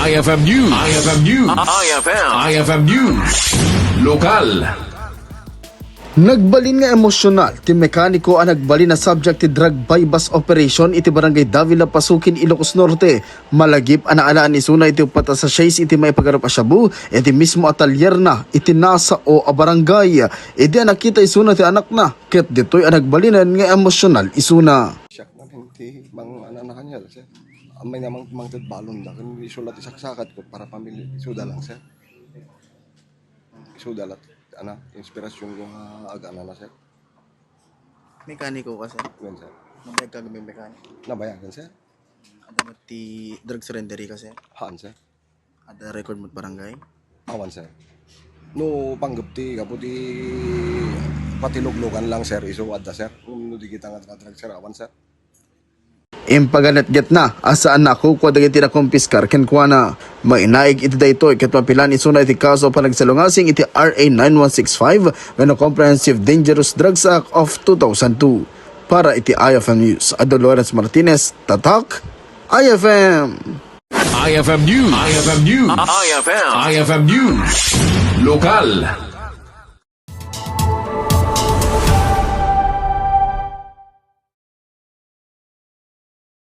IFM News. IFM News. IFM News. Lokal. Nagbalin nga emosyonal, ti mekaniko ang nagbalin na subject ti drug buybust operation iti barangay Davila, Pasuquin, Ilocos Norte. Malagip anaalaan isuna iti upata sa shays iti may paggarap asyabu, iti mismo atalyer na iti nasa o a barangay. Iti nakita isuna ti anak na, ket dito'y ang nagbalinan nga emosyonal isuna. Siyak na ti mang anak kanya siya. Amay namang mangtad balon da kan isulat isaksakat ko para pamilya. Isuda lang siya. Isuda lang inspirasyon ko nga agana na siya. Mekaniko kasi, Gan siya. mabay ka gaming mekaniko. Nabayagan siya. Ada ti drug surrendery kasi, Haan siya. ada record mo barangay. Awan siya. No panggap ti kaputi patiluglugan lang sir isuwad da sir. No di kita nga drug sir awan siya. Impaganet get na, asaan na ako kwa dagiti na kumpiskar kenkwana. Mainaig iti daytoy ket mapilan isuna iti kaso panagsalungasing iti RA 9165 ngano Comprehensive Dangerous Drugs Act of 2002. Para iti IFM News, Ado Lawrence Martinez, Tatak, IFM. IFM News. IFM News. IFM News. Lokal.